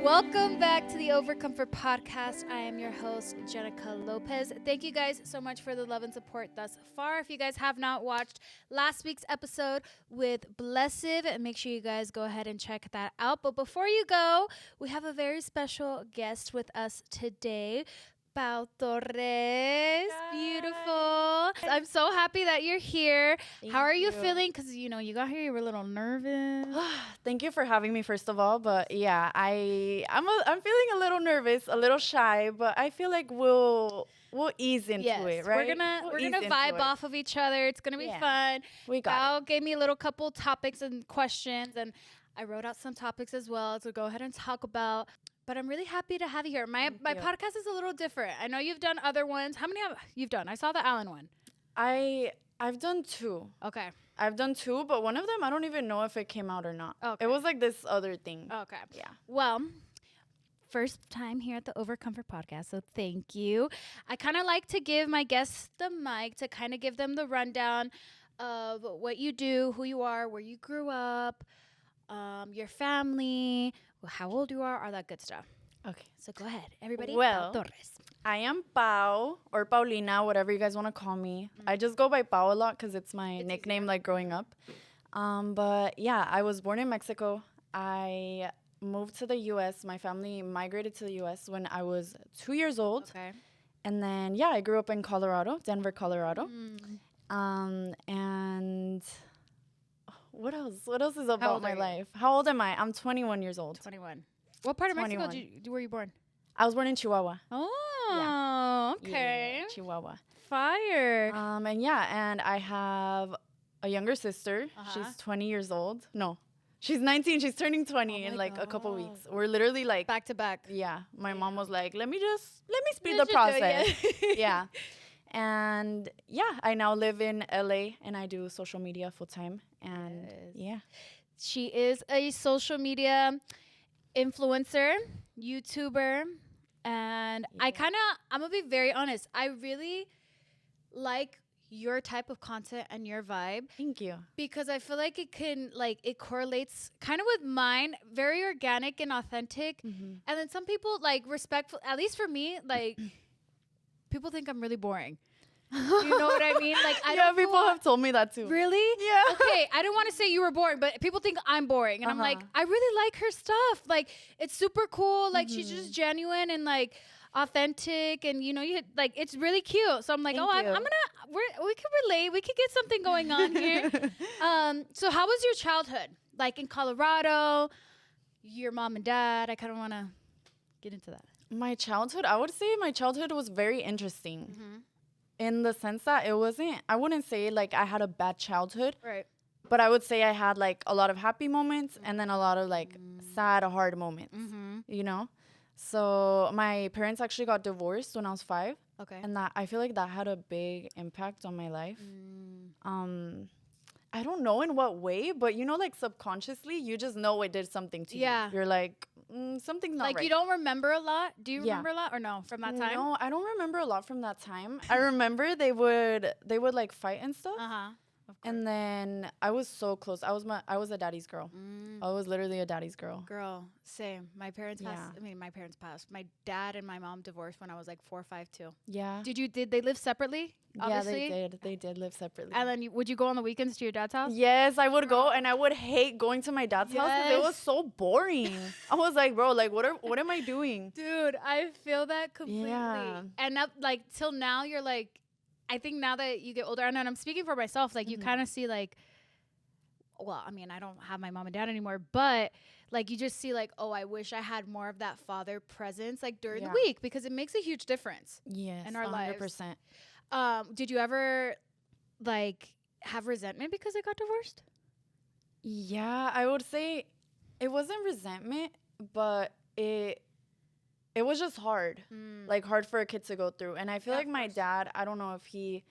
Welcome back to the Overcomfort Podcast. I am your host, Jenicka Lopez. Thank you guys so much for the love and support thus far. If you guys have not watched last week's episode with Blessed, make sure you guys go ahead and check that out. But before you go, we have a very special guest with us today. Pau Torres, Hi. Beautiful. I'm so happy that you're here. Thank How are you you. feeling? Because, you got here, you were a little nervous. Thank you for having me, first of all. But yeah, I'm feeling a little nervous, a little shy, but I feel like we'll ease into it, right? We're gonna vibe off of each other. It's gonna be fun. We got Pau gave me a little couple topics and questions, and I wrote out some topics as well to go ahead and talk about. But I'm really happy to have you here. My podcast is a little different. I know you've done other ones. How many have you've done? I saw the Allen one. I've done two. Okay. I've done two, but one of them I don't even know if it came out or not. Okay. It was like this other thing. Okay. Yeah. Well, first time here at the Overcomfort Podcast, so thank you. I kind of like to give my guests the mic to kind of give them the rundown of what you do, who you are, where you grew up, your family, how old you are, all that good stuff. Okay. So go ahead, everybody. Well, Pau Torres. I am Pau or Paulina, whatever you guys want to call me. I just go by Pau a lot because it's my nickname, like growing up. But yeah, I was born in Mexico. I moved to the U.S. My family migrated to the U.S. when I was 2 years old. Okay. And then, yeah, I grew up in Colorado, Denver, Colorado. Mm. And what else? What else is about old my are you? life? How old am I? I'm 21 years old. 21. What part of Mexico 21. were you born? I was born in Chihuahua. Oh, okay. Yeah, Chihuahua. Fire. And yeah, and I have a younger sister. Uh-huh. She's 20 years old. No, she's 19. She's turning 20 Oh in my like a couple God. weeks. We're literally like, Back to back. yeah, my mom was like, let me speed Let's the just do process. it, Yeah. And yeah, I now live in LA and I do social media full time. And Yes. yeah. She is a social media influencer, YouTuber, and I'm gonna be very honest. I really like your type of content and your vibe Thank you. because I feel like it correlates kind of with mine, very organic and authentic. Mhm. And then some people like respectful, at least for me, like people think I'm really boring. You know what I mean? Like I Yeah, don't people have told me that too. Really? Yeah. Okay, I don't want to say you were boring, but people think I'm boring. And I'm like, I really like her stuff. Like, it's super cool. Like, she's just genuine and, like, authentic. And, like, it's really cute. So I'm like, Thank I'm you. we can relate. We could get something going on here. So how was your childhood? Like, in Colorado, your mom and dad? I kind of want to get into that. My childhood, I would say my childhood was very interesting. In the sense that I wouldn't say like I had a bad childhood, Right. but I would say I had like a lot of happy moments and then a lot of like sad, hard moments, you know? So my parents actually got divorced when I was 5. Okay. And that I feel like that had a big impact on my life. I don't know in what way, but like subconsciously, you just know it did something to Yeah. you. You're like, something's not Like, right. you don't remember a lot? Do you Yeah. remember a lot or no from that time? No, I don't remember a lot from that time. I remember they would like fight and stuff. Uh-huh. And then I was so close. I was a daddy's girl. I was literally a daddy's girl. Girl, same. My parents passed. Yeah. I mean, my parents passed. My dad and my mom divorced when I was like 4 or 5 too. Yeah. Did they live separately? Obviously? Yeah, they did. They did live separately. And then would you go on the weekends to your dad's house? Yes, I would go, and I would hate going to my dad's house because it was Yes. so boring. I was like, bro, like, what am I doing? Dude, I feel that completely. Yeah. And up, like till now, you're like, I think now that you get older, and I'm speaking for myself, like you kind of see like, well, I mean, I don't have my mom and dad anymore, but like you just see like, oh, I wish I had more of that father presence like during the week because it makes a huge difference Yes, in our 100%. lives. Did you ever like have resentment because I got divorced? Yeah, I would say it wasn't resentment, but it was just hard. Like hard for a kid to go through. And I feel Yeah, like of my course. dad, I don't know if he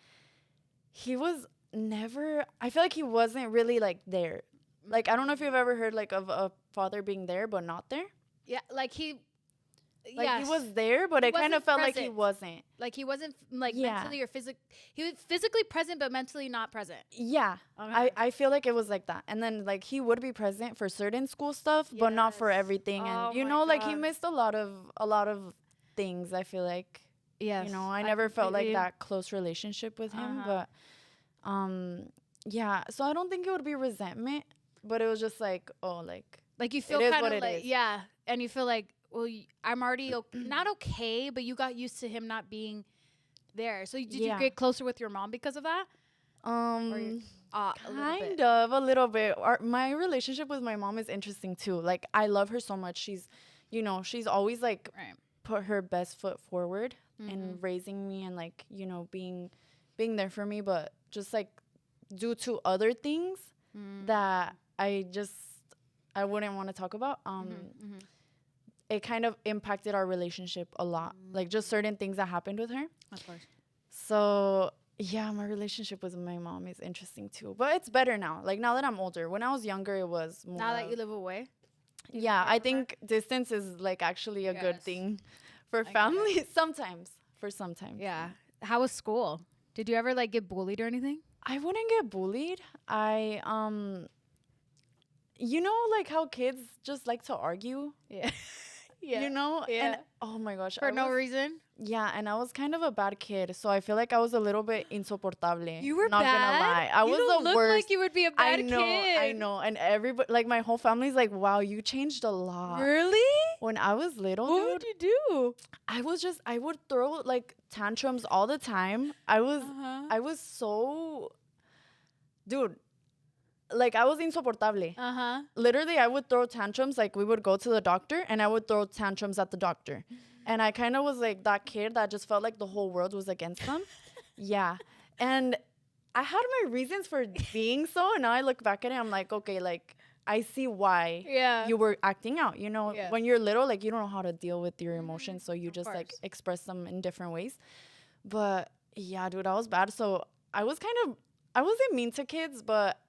was never, I feel like he wasn't really like there. Like I don't know if you've ever heard like of a father being there but not there. Yeah, like he Like yes. he was there, but He it kind of wasn't felt like he present. wasn't. Like he wasn't like Yeah. mentally or physically. He was physically present, but mentally not present. Yeah. Okay. I feel like it was like that. And then like he would be present for certain school stuff, but not for Yes. everything. Oh And you my know, like he God. missed a lot of things, I feel like. Yes. You know, I never felt like completely- that close relationship with him, Uh-huh. but yeah, so I don't think it would be resentment, but it was just like, oh, Like you feel is kind what of it like is. yeah, and you feel like well, I'm already not okay, but you got used to him not being there. So did you Yeah. get closer with your mom because of that? A little kind bit. of a little bit. My relationship with my mom is interesting too. Like I love her so much. She's, you know, she's always like Right. put her best foot forward Mm-hmm. in raising me and like, you know, being there for me, but just like due to other things that I wouldn't want to talk about. It kind of impacted our relationship a lot. Like just certain things that happened with her. Of course. So yeah, my relationship with my mom is interesting too, but it's better now. Like now that I'm older. When I was younger, it was more. Now that you live away. Yeah, I think distance is like actually a good Yes. thing for get it. family sometimes. For sometimes. Yeah. How was school? Did you ever like get bullied or anything? I wouldn't get bullied. You know, like how kids just like to argue. Yeah. You know, Yeah. and oh my gosh, For I no was- reason. Yeah, and I was kind of a bad kid, so I feel like I was a little bit insoportable. You were not bad. gonna lie. I you was don't the look worst. like you would be a bad I know, kid. I know, and everybody, like my whole family's like, "Wow, you changed a lot." Really? When I was little, What dude, would you do? I would throw like tantrums all the time. I was so, dude, like I was insoportable. Literally, I would throw tantrums. Like we would go to the doctor, and I would throw tantrums at the doctor. And I kind of was like that kid that just felt like the whole world was against them. Yeah. And I had my reasons for being so. And now I look back at it, I'm like, okay, like I see why Yeah. you were acting out. You know, Yeah. when you're little, like you don't know how to deal with your emotions. So you just like course. express them in different ways. But yeah, dude, I was bad. So I wasn't mean to kids, but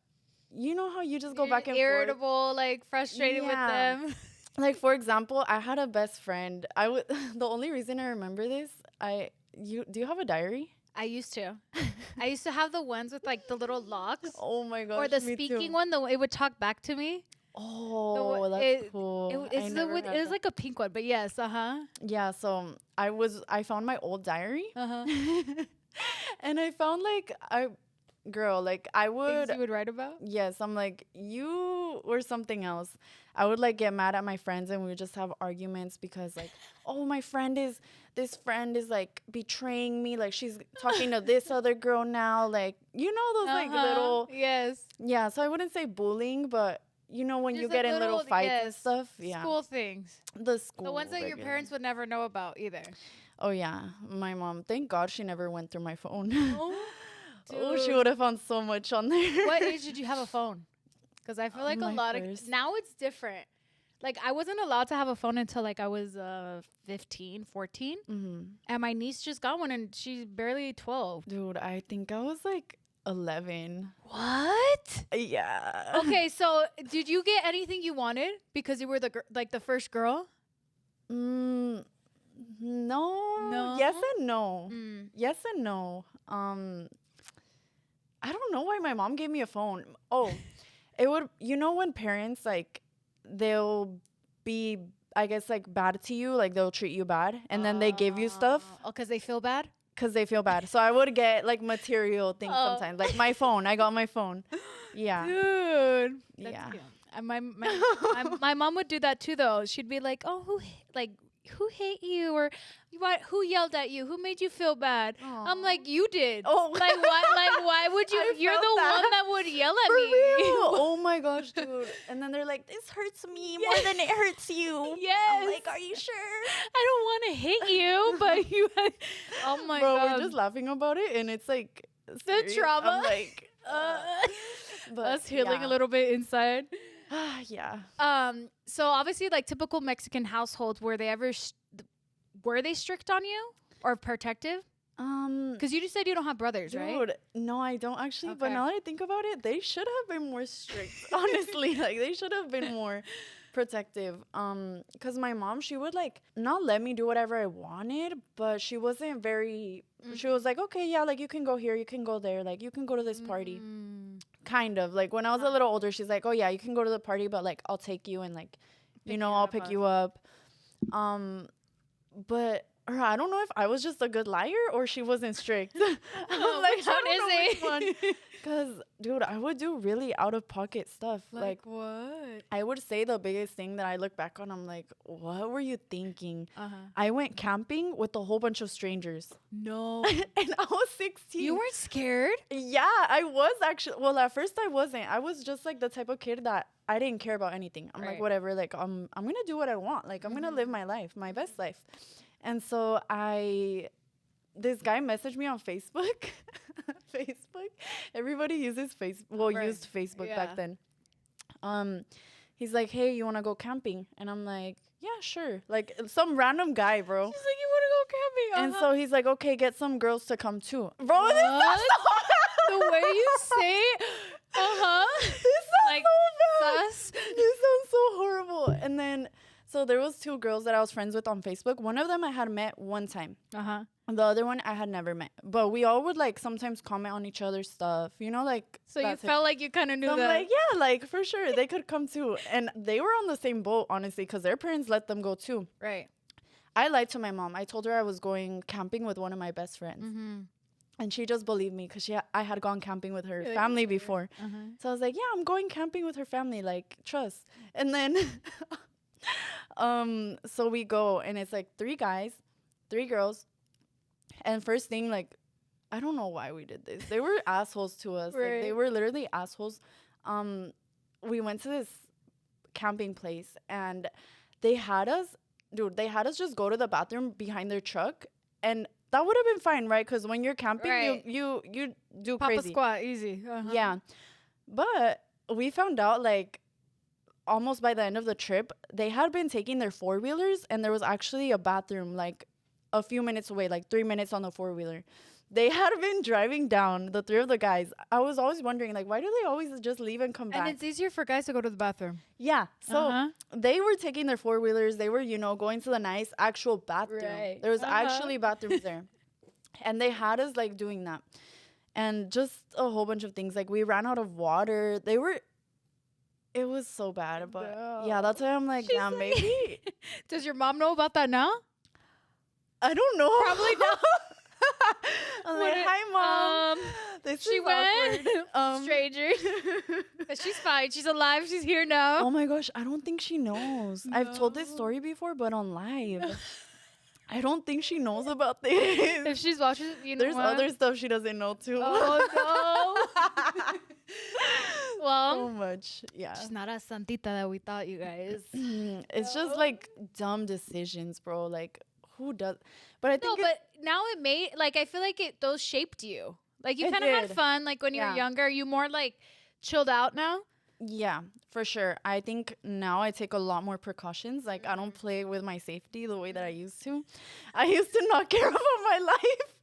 you know how you just go back and forth. irritable, like frustrated with Yeah. them. Like for example, I had a best friend. The only reason I remember this, do you have a diary? I used to. I used to have the ones with like the little locks. Oh my gosh. Or the me speaking too. one, it would talk back to me. Oh, that's it- cool. It was like a pink one, but yes, Yeah, so I found my old diary and I found like I would Things you would write about. yes, I'm like, you were something else. I would like get mad at my friends and we would just have arguments because like, oh, this friend is like betraying me. Like she's talking to this other girl now. Like, you know, those like little, yes yeah. So I wouldn't say bullying, but you know, when Just you like get in little fights and yes, stuff. Yeah. school things, The school. the ones that your regular. parents would never know about either. Oh yeah. My mom, thank God she never went through my phone. Oh, Oh, she dude. would have found so much on there. What age did you have a phone? Because I feel like a My lot first. of now it's different. Like I wasn't allowed to have a phone until like I was 15, 14. Mm-hmm. And my niece just got one and she's barely 12. Dude, I think I was like 11. What? Yeah. Okay, so did you get anything you wanted because you were the first girl? No. No? Yes and no. Mm. Yes and no. I don't know why my mom gave me a phone. Oh, it would, you know, when parents like they'll be, I guess, like bad to you, like they'll treat you bad, and then they give you stuff Oh, because they feel bad? because they feel bad. So I would get like material things Oh. sometimes, like my phone. I got my phone. Yeah. Dude. That's Yeah. cute. And my mom would do that too, though. She'd be like, "Oh, who hate you, or who yelled at you? Who made you feel bad?" I'm like, "You did." Oh. Why would you? I You're felt the that. one that would yell at For me. real? Oh my gosh, dude. And then they're like, this hurts me more than it hurts you. Yes. I'm like, are you sure? I don't want to hit you, but you. Oh my Bro, god. we're just laughing about it, and it's like serious. trauma. I'm like, but us healing yeah. a little bit inside. Yeah. So obviously, like typical Mexican households, were they strict on you or protective? Because you just said you don't have brothers, Dude, right? no, I don't actually. But Okay. now that I think about it, they should have been more strict. Honestly, like they should have been more protective. Because my mom, she would like not let me do whatever I wanted, but she wasn't very. She was like, okay, yeah, like you can go here, you can go there, like you can go to this party. Kind of like when I was a little older, she's like, oh yeah, you can go to the party, but like I'll take you and like, I'll pick you up. But I don't know if I was just a good liar or she wasn't strict. I'm like, which one is it? Because, dude, I would do really out of pocket stuff. Like what? I would say the biggest thing that I look back on, I'm like, what were you thinking? I went camping with a whole bunch of strangers. No. And I was 16. You weren't scared? Yeah, I was actually. Well, at first I wasn't. I was just like the type of kid that I didn't care about anything. I'm like, whatever. Like, I'm going to do what I want. Like, I'm going to live my life, my best life. And so this guy messaged me on Facebook. Facebook. Everybody uses Facebook. Used Facebook back then. He's like, hey, you want to go camping? And I'm like, yeah, sure. Like some random guy, bro. He's like, you want to go camping? And so he's like, okay, get some girls to come too. Bro, this sounds the way you say, this sounds like, so bad. sus. This sounds so horrible. And then, so there was 2 girls that I was friends with on Facebook. One of them I had met one time. The other one I had never met. But we all would like sometimes comment on each other's stuff, like. So you felt like you kind of knew so that. I'm like, yeah, like for sure they could come too. And they were on the same boat, honestly, because their parents let them go too. Right. I lied to my mom. I told her I was going camping with one of my best friends. And she just believed me because I had gone camping with her family before. So I was like, yeah, I'm going camping with her family. Like, trust. And then, so we go and it's like 3 guys, 3 girls. And first thing, like, I don't know why we did this. They were assholes to us. Like, they were literally assholes. We went to this camping place and they had us just go to the bathroom behind their truck. And that would have been fine, right? Because when you're camping, you do Pop crazy. a squat, easy. Yeah. But we found out, like, almost by the end of the trip, they had been taking their 4-wheelers and there was actually a bathroom, like, a few minutes away, like 3 minutes on the 4-wheeler. They had been driving down, the 3 of the guys. I was always wondering, like, why do they always just leave and come back? And it's easier for guys to go to the bathroom. Yeah. So they were taking their 4-wheelers. They were, going to the nice actual bathroom. Right. There was actually bathrooms there. And they had us, like, doing that. And just a whole bunch of things. Like, we ran out of water. It was so bad. But, yeah, that's why I'm like, yeah, maybe. Does your mom know about that now? I don't know. Probably not. I'm like, hi, Mom. She went. Stranger. But she's fine. She's alive. She's here now. Oh, my gosh. I don't think she knows. No. I've told this story before, but on live. I don't think she knows about this. If she's watching, there's other stuff she doesn't know, too. Oh, no. Well, so much. Yeah. She's not as santita that we thought, you guys. It's just, like, dumb decisions, bro. Like, who does? But I think but now it made I feel like those shaped you. Like you kind of had fun. Like when you were younger, are you more like chilled out now? Yeah, for sure. I think now I take a lot more precautions. Like I don't play with my safety the way that I used to. I used to not care about my life.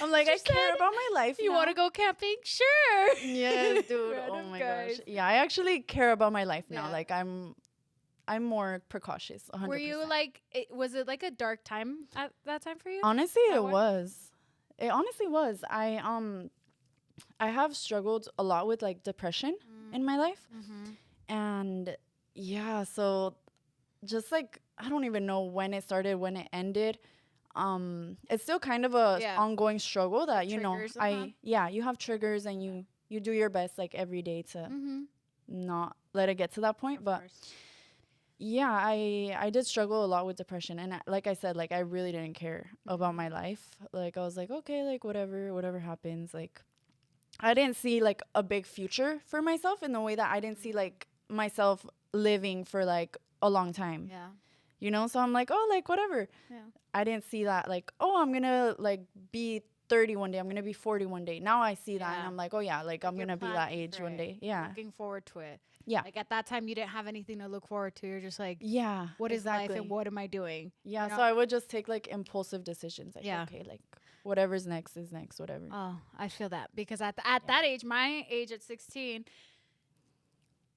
I'm like, I care about my life. You want to go camping? Sure. Yes, dude. Oh my gosh. Yeah, I actually care about my life now. Like I'm more precautious. 100%. Were you like, was it like a dark time at that time for you? Honestly, it was. It honestly was. I have struggled a lot with like depression in my life. And yeah, so just like, I don't even know when it started, when it ended. It's still kind of a ongoing struggle that, you have triggers and you do your best like every day to not let it get to that point. But yeah, I did struggle a lot with depression. And like I said, like I really didn't care about my life. Like I was like, okay, like whatever happens. Like I didn't see like a big future for myself in the way that I didn't see like myself living for like a long time. Yeah. So I'm like, oh, like whatever. Yeah. I didn't see that like, oh, I'm going to like be 30 one day. I'm going to be 40 one day. Now I see that and I'm like, oh yeah, like I'm going to be that age one day. Yeah. Looking forward to it. Yeah. Like at that time you didn't have anything to look forward to. You're just like, yeah, what is life and what am I doing? Yeah. So I would just take like impulsive decisions. Like, okay, like whatever's next is next, whatever. Oh, I feel that because at that age, my age at 16,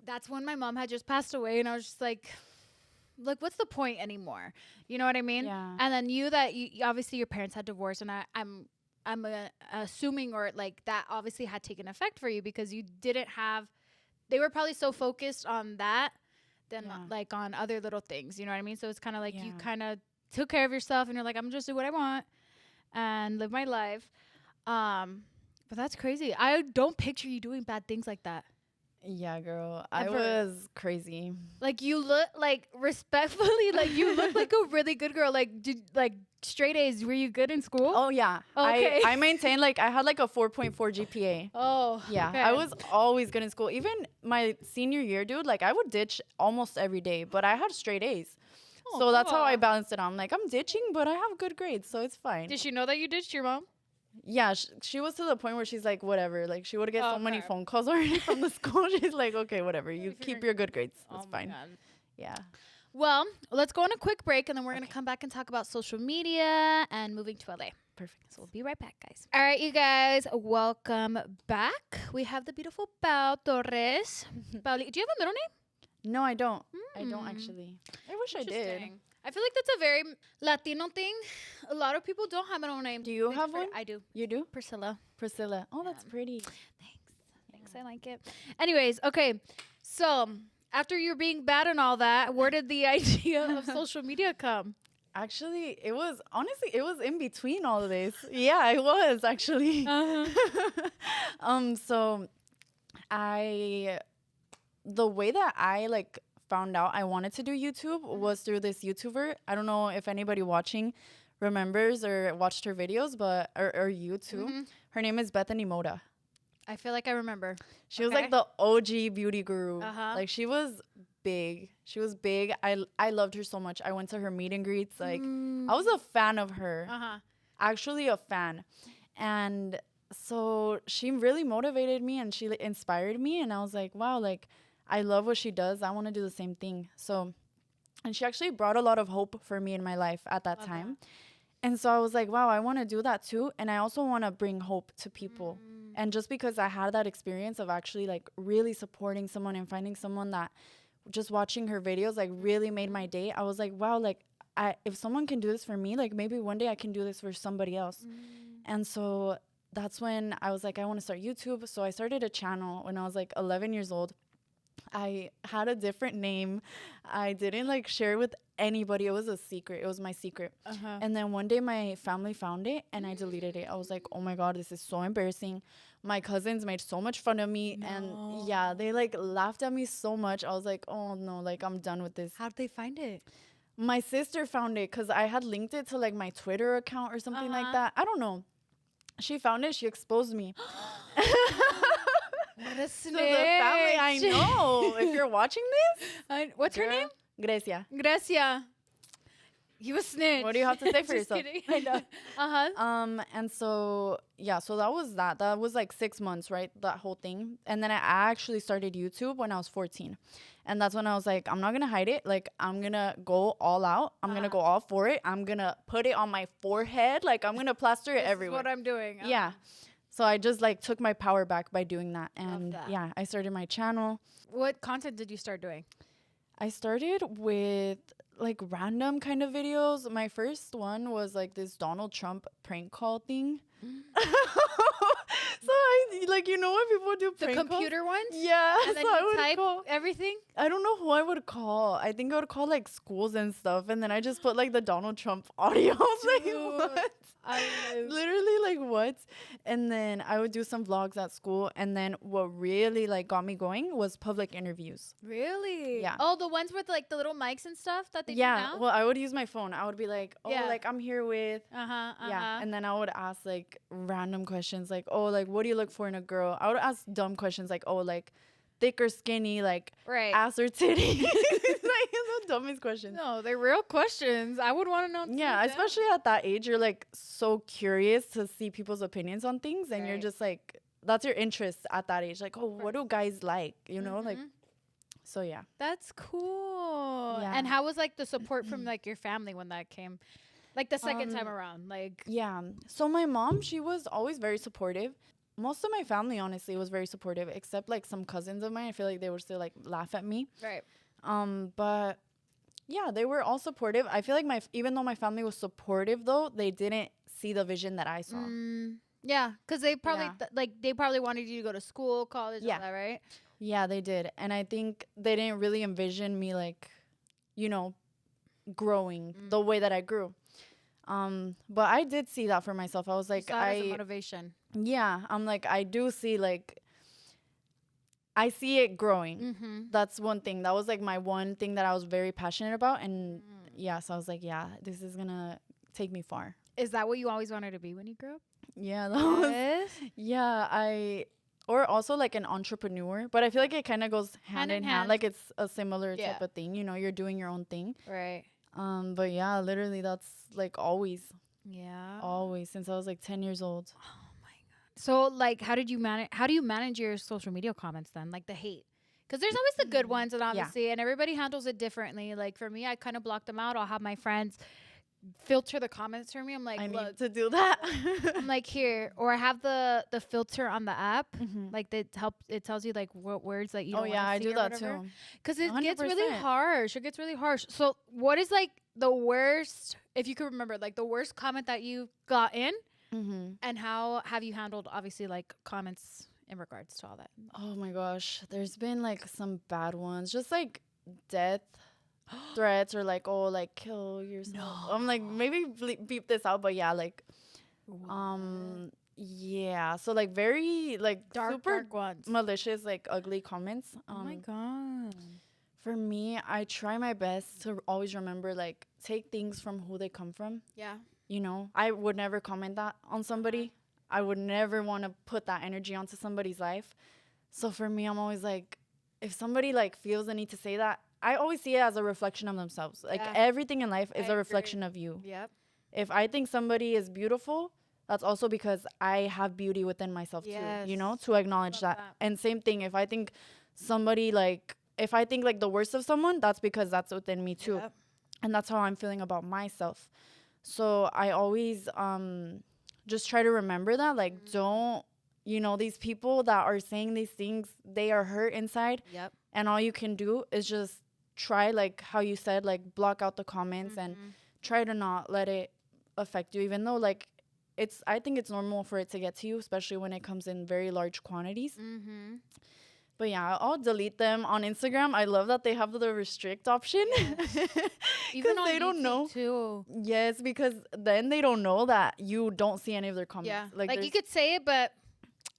that's when my mom had just passed away. And I was just like, like, what's the point anymore? You know what I mean? Yeah. And then you obviously your parents had divorced, and I'm assuming, or like that obviously had taken effect for you because you didn't have, they were probably so focused on that than like on other little things. You know what I mean? So it's kind of like you kind of took care of yourself, and you're like, I'm just do what I want and live my life. But that's crazy. I don't picture you doing bad things like that. Yeah, girl. Ever. I was crazy. Like, you look, like, respectfully, like, you look like a really good girl. Like, like, straight A's, were you good in school? Oh, yeah. Okay. I maintained, like, I had, like, a 4.4 GPA. Oh, yeah. okay. I was always good in school. Even my senior year, dude, like, I would ditch almost every day, but I had straight A's. Oh, so that's how cool. I balanced it. I'm like, I'm ditching, but I have good grades, so it's fine. Did she know that you ditched your mom? Yeah, she was to the point where she's like, whatever. Like, she would get so many Okay. phone calls already from the school. She's like, okay, whatever. You keep your good grades. That's fine. God. Yeah. Well, let's go on a quick break, and then we're going to come back and talk about social media and moving to LA. Perfect. So we'll be right back, guys. All right, you guys, welcome back. We have the beautiful Pau Torres. Pauli, do you have a middle name? No, I don't. I don't actually. I wish I did. Interesting. I feel like that's a very Latino thing. A lot of people don't have middle names. Do you have one? I do. You do? Priscilla. Priscilla. Oh, that's pretty. Thanks. I like it. Anyways, okay. So after you're being bad and all that, where did the idea of social media come? Actually, it was in between all of this. Yeah, it was actually. So the way that I like found out I wanted to do YouTube was through this YouTuber. I don't know if anybody watching remembers or watched her videos, but or you too. Her name is Bethany Moda. I feel like I remember. She was like the OG beauty guru. Uh-huh. She was big. I loved her so much. I went to her meet and greets. Like I was a fan of her. Actually a fan. And so she really motivated me and she inspired me, and I was like, wow, like I love what she does. I want to do the same thing. So, and she actually brought a lot of hope for me in my life at that time. And so I was like, wow, I want to do that too. And I also want to bring hope to people. And just because I had that experience of actually like really supporting someone and finding someone that just watching her videos like really made my day, I was like, wow, like if someone can do this for me, like maybe one day I can do this for somebody else. And so that's when I was like, I want to start YouTube. So I started a channel when I was like 11 years old. I had a different name. I didn't like share it with anybody. It was a secret. It was my secret. And then one day my family found it and I deleted it. I was like, oh my God, this is so embarrassing. My cousins made so much fun of me. And yeah, they like laughed at me so much. I was like, oh no, like I'm done with this. How'd they find it? My sister found it because I had linked it to like my Twitter account or something like that. I don't know. She found it. She exposed me. What a snitch. So the family, I know. If you're watching this. What's her name? Grecia. Gracia. You a snitch. What do you have to say for Just yourself? kidding. I know. And so, yeah, so that was that. That was like 6 months, right? That whole thing. And then I actually started YouTube when I was 14. And that's when I was like, I'm not going to hide it. Like, I'm going to go all out. I'm going to go all for it. I'm going to put it on my forehead. Like, I'm going to plaster it everywhere. That's what I'm doing. Yeah. So I just like took my power back by doing that. And yeah, I started my channel. What content did you start doing? I started with like random kind of videos. My first one was like this Donald Trump prank call thing. So I like, you know when people do prank calls? The computer ones? Yeah. And then so you type everything? I don't know who I would call. I think I would call like schools and stuff. And then I just put like the Donald Trump audio. Like, what? Literally like what? And then I would do some vlogs at school. And then what really like got me going was public interviews. Really? Yeah. Oh, the ones with like the little mics and stuff that they do now? Well, I would use my phone. I would be like, oh, like I'm here with. Yeah. And then I would ask like random questions like, oh, like what do you look for in a girl? I would ask dumb questions like, oh, like thick or skinny, like ass or titty. Like the dumbest questions. No, they're real questions. I would want to know. Yeah, especially at that age, you're like so curious to see people's opinions on things, and you're just like, that's your interest at that age. Like, oh, what do guys like? You know, like. So yeah. That's cool. Yeah. And how was like the support from like your family when that came? Like the second time around, like. Yeah. So my mom, she was always very supportive. Most of my family, honestly, was very supportive, except like some cousins of mine. I feel like they would still like laugh at me. Right. But Yeah, they were all supportive. I feel like even though my family was supportive, though, they didn't see the vision that I saw. Yeah, because they probably Yeah. they probably wanted you to go to school, college, all that, right? Yeah, they did. And I think they didn't really envision me, like, you know, growing the way that I grew. But I did see that for myself. I was like, You saw it as a motivation. Yeah, I'm like, I do see, like, I see it growing. That's one thing. That was like my one thing that I was very passionate about. And yeah, so I was like, yeah, this is gonna take me far. Is that what you always wanted to be when you grew up? Yeah, that was, yeah, or also like an entrepreneur, but I feel like it kind of goes hand in hand. Like it's a similar type of thing, you know, you're doing your own thing. Right. But yeah, literally that's like always since I was like 10 years old. Oh my God. So like, how do you manage your social media comments then? Like the hate? Because there's always the good ones, and obviously, and everybody handles it differently. Like for me, I kind of block them out. I'll have my friends filter the comments for me. I'm like, I look, need to do that. I'm like, here, or I have the filter on the app, like it tells you like what words that you don't want to see. I do that too. Because it gets really harsh. It gets really harsh. So what is like the worst, if you could remember, like the worst comment that you got in, and how have you handled obviously like comments in regards to all that? Oh my gosh, there's been like some bad ones, just like death threats or like, oh, like kill yourself. No. I'm like, maybe beep this out, but yeah, like yeah, so like very like dark ones, malicious, like ugly comments. Oh my God. For me, I try my best to always remember, like, take things from who they come from. Yeah. You know, I would never comment that on somebody. I would never want to put that energy onto somebody's life. So for me, I'm always like, if somebody like feels the need to say that, I always see it as a reflection of themselves. Like everything in life is a reflection of you. Yep. If I think somebody is beautiful, that's also because I have beauty within myself too, you know, to acknowledge that. And same thing, if I think somebody like, if I think like the worst of someone, that's because that's within me too. Yep. And that's how I'm feeling about myself. So I always just try to remember that, like, don't, you know, these people that are saying these things, they are hurt inside. Yep. And all you can do is just try, like how you said, like block out the comments and try to not let it affect you, even though like I think it's normal for it to get to you, especially when it comes in very large quantities. But yeah, I'll delete them on Instagram. I love that they have the restrict option. Yes. Even on they don't know too. Yes, because then they don't know that you don't see any of their comments. Yeah, like you could say it, but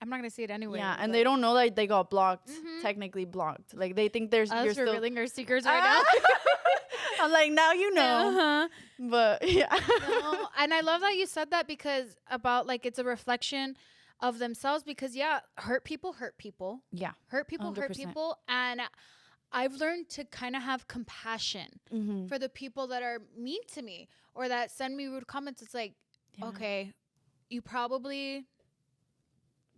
I'm not gonna see it anyway. Yeah, and they don't know that they got blocked, technically blocked. Like they think there's us revealing our secrets right now. I'm like, now you know. But yeah. No, and I love that you said that, because about like it's a reflection of themselves, because hurt people. Yeah. Hurt people 100%. Hurt people. And I've learned to kind of have compassion for the people that are mean to me or that send me rude comments. It's like, okay, you probably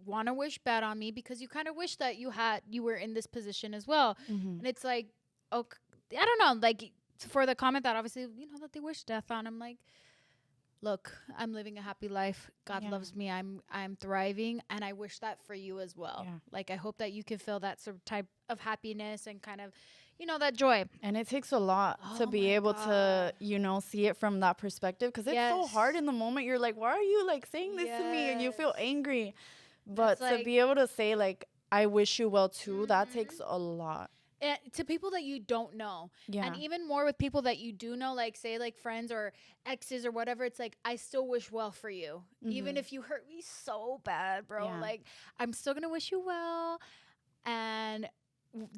want to wish bad on me because you kind of wish that you were in this position as well. And it's like, okay, I don't know, like for the comment that obviously, you know, that they wish death on, I'm like, look, I'm living a happy life. God loves me. I'm thriving, and I wish that for you as well. Yeah. Like I hope that you can feel that sort of type of happiness and kind of, you know, that joy. And it takes a lot to be able to, you know, see it from that perspective, because it's so hard in the moment. You're like, why are you like saying this to me? And you feel angry. But to be able to say like, I wish you well too, that takes a lot. To people that you don't know, and even more with people that you do know, like say like friends or exes or whatever, it's like, I still wish well for you, even if you hurt me so bad, bro. Like I'm still gonna wish you well and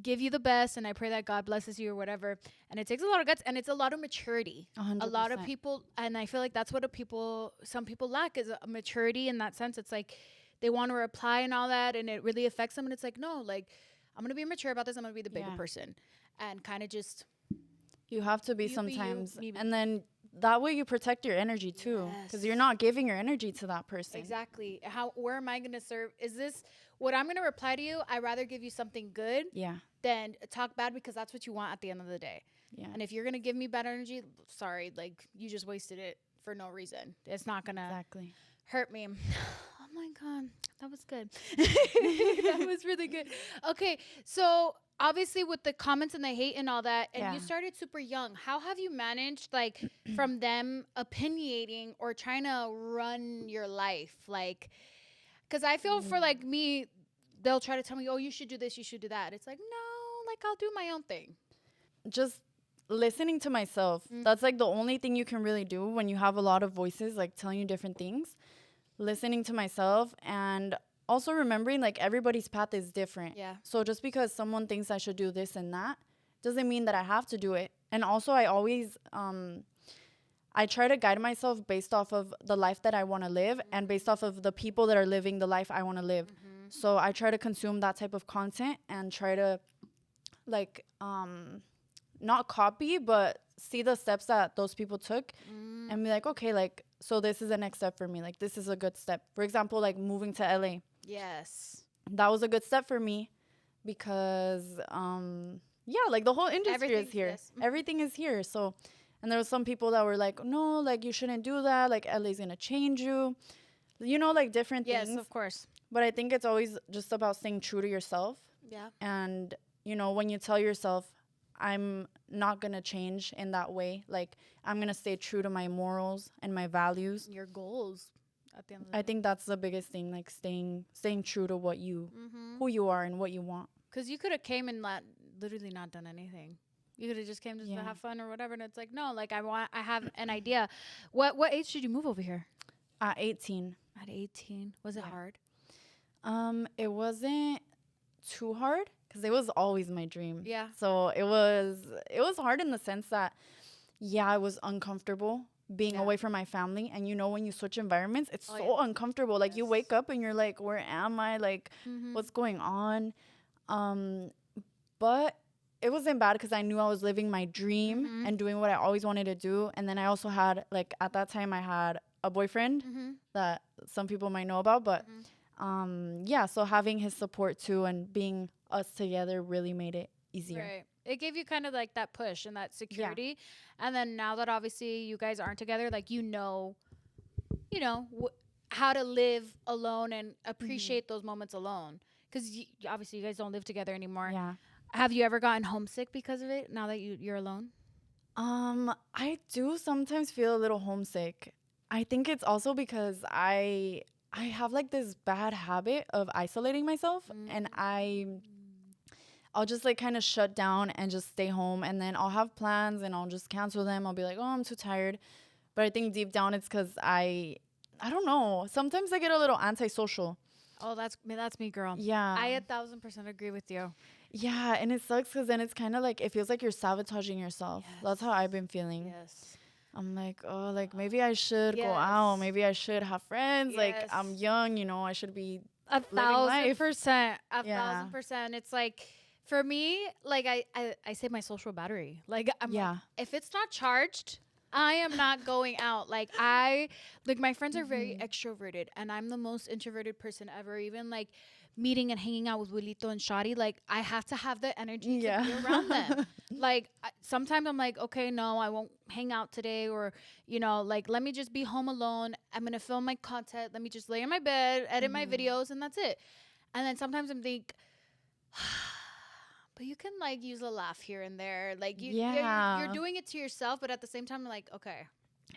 give you the best, and I pray that God blesses you or whatever. And it takes a lot of guts, and it's a lot of maturity. 100%. A lot of people, and I feel like that's what some people lack, is a maturity in that sense. It's like they want to reply and all that, and it really affects them, and it's like, no, like, I'm going to be mature about this. I'm going to be the bigger person, and kind of just. You have to be sometimes. And then that way you protect your energy too. Because you're not giving your energy to that person. Exactly. Where am I going to serve? Is this what I'm going to reply to you? I'd rather give you something good than talk bad, because that's what you want at the end of the day. Yeah. And if you're going to give me bad energy, sorry, like you just wasted it for no reason. It's not going to hurt me. Oh my God, that was good. That was really good. Okay, so obviously with the comments and the hate and all that, and you Yeah. started super young, how have you managed, like, from them opinionating or trying to run your life? Like, because I feel for, like, me, they'll try to tell me, oh, you should do this, you should do that. It's like, no, like, I'll do my own thing. Just listening to myself. That's like the only thing you can really do when you have a lot of voices like telling you different things. Listening to myself, and also remembering like everybody's path is different. Yeah. So just because someone thinks I should do this and that doesn't mean that I have to do it. And also I always I try to guide myself based off of the life that I want to live and based off of the people that are living the life I want to live. So I try to consume that type of content and try to like not copy but see the steps that those people took and be like, okay, like, so this is the next step for me. Like, this is a good step. For example, like moving to LA. Yes. That was a good step for me because yeah, like the whole industry Everything- is here. yes. Everything is here. So, and there was some people that were like, no, like you shouldn't do that. Like LA's gonna change you. You know, like different Yes, things. of course. But I think it's always just about staying true to yourself. Yeah. And, you know, when you tell yourself, I'm not going to change in that way, like, I'm going to stay true to my morals and my values. Your goals at the end of the I day. think that's the biggest thing, like staying true to what you, Mm-hmm. who you are and what you want. Because you could have came and literally not done anything. You could have just came just to Yeah. have fun or whatever. And it's like, no, like, I have an idea. What age did you move over here? At 18. At 18. Was it Yeah. hard? It wasn't too hard because it was always my dream. Yeah. So it was hard in the sense that, yeah, I was uncomfortable being Yeah. away from my family. And you know, when you switch environments, it's Oh, so yeah. uncomfortable. Like you Yes. wake up and you're like, where am I? Like, Mm-hmm. what's going on? But it wasn't bad because I knew I was living my dream Mhm. and doing what I always wanted to do. And then I also had, like, at that time I had a boyfriend Mm-hmm. that some people might know about, but yeah, so having his support too and being us together really made it easier. Right. It gave you kind of like that push and that security. And then now that obviously you guys aren't together, like, how to live alone and appreciate those moments alone. Because obviously you guys don't live together anymore. Yeah. Have you ever gotten homesick because of it now that you're alone? I do sometimes feel a little homesick. I think it's also because I have like this bad habit of isolating myself, and I'll just like kind of shut down and just stay home, and then I'll have plans and I'll just cancel them. I'll be like, "Oh, I'm too tired." But I think deep down it's cuz I don't know. Sometimes I get a little antisocial. Oh, that's me, girl. Yeah. I 1,000% agree with you. Yeah, and it sucks cuz then it's kind of like it feels like you're sabotaging yourself. That's how I've been feeling. Yes. I'm like, oh, like maybe I should go Yes. out. Maybe I should have friends. Like Yes. I'm young, you know, I should be. 1,000%. Yeah. 1,000%. It's like, for me, like, I say my social battery. Like, I'm Yeah. like, if it's not charged, I am not going out. Like, my friends are very extroverted, and I'm the most introverted person ever. Even like meeting and hanging out with Wilito and Shadi, like, I have to have the energy to be around them. Like, sometimes I'm like, okay, no, I won't hang out today, or, like, let me just be home alone. I'm gonna film my content. Let me just lay in my bed, edit my videos, and that's it. And then sometimes I'm think, but you can like use a laugh here and there. Like you're doing it to yourself, but at the same time, I'm like, okay,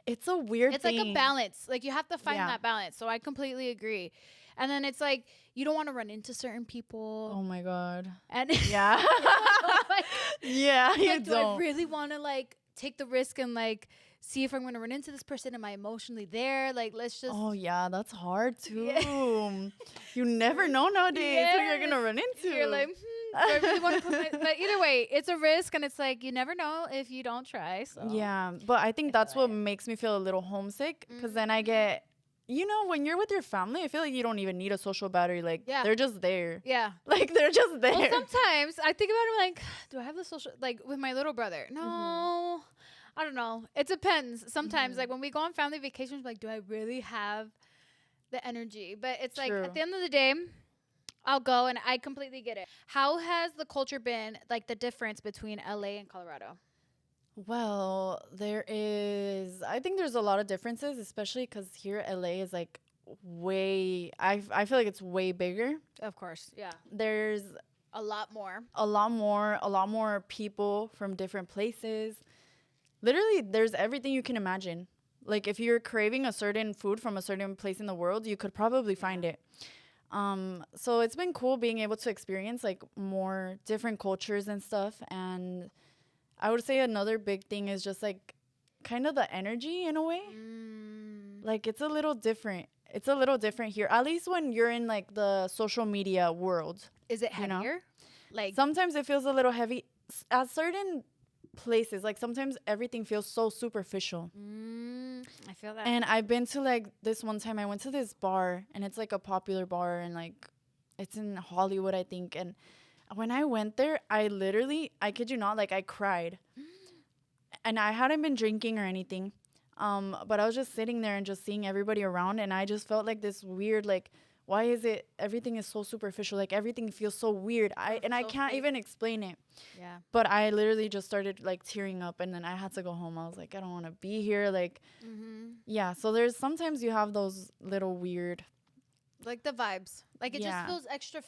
It's a weird it's thing. like a balance. Like, you have to find Yeah. that balance. So I completely agree. And then it's like, you don't want to run into certain people. Oh my God. And Yeah. like, Yeah, you like, do I don't. really want to like take the risk and like see if I'm going to run into this person? Am I emotionally there? Like, let's just. Oh yeah, that's hard too. You never know nowadays who you're gonna run into. You're like, do I really want to put but either way, it's a risk, and it's like, you never know if you don't try. So. Yeah, but I think that's what makes me feel a little homesick, because then I get, when you're with your family, I feel like you don't even need a social battery. Like, they're just there. Yeah. Like, they're just there. Well, sometimes I think about it like, do I have the social, like with my little brother? No, I don't know. It depends. Sometimes, like when we go on family vacations, like, do I really have the energy? But it's like, True. at the end of the day, I'll go, and I completely get it. How has the culture been, like the difference between LA and Colorado? Well, I think there's a lot of differences, especially because here LA is like I feel like it's way bigger. Of course, yeah. There's A lot more. A lot more people from different places. Literally, there's everything you can imagine. Like, if you're craving a certain food from a certain place in the world, you could probably find it. So it's been cool being able to experience, like, more different cultures and stuff. And I would say another big thing is just, like, kind of the energy in a way. Like, it's a little different. It's a little different here, at least when you're in, like, the social media world. Is it heavier? You know? Like, sometimes it feels a little heavy at certain places. Like, sometimes everything feels so superficial. I feel that. And I've been to, like, this one time I went to this bar, and it's like a popular bar, and like it's in Hollywood, I think. And when I went there, I kid you not, like, I cried. And I hadn't been drinking or anything, but I was just sitting there and just seeing everybody around, and I just felt like this weird, like, why is it everything is so superficial? Like, everything feels so weird. I can't even explain it. Yeah. But I literally just started, like, tearing up, and then I had to go home. I was like, I don't want to be here. Like, yeah. So there's sometimes you have those little weird, like, the vibes. Like, it just feels extra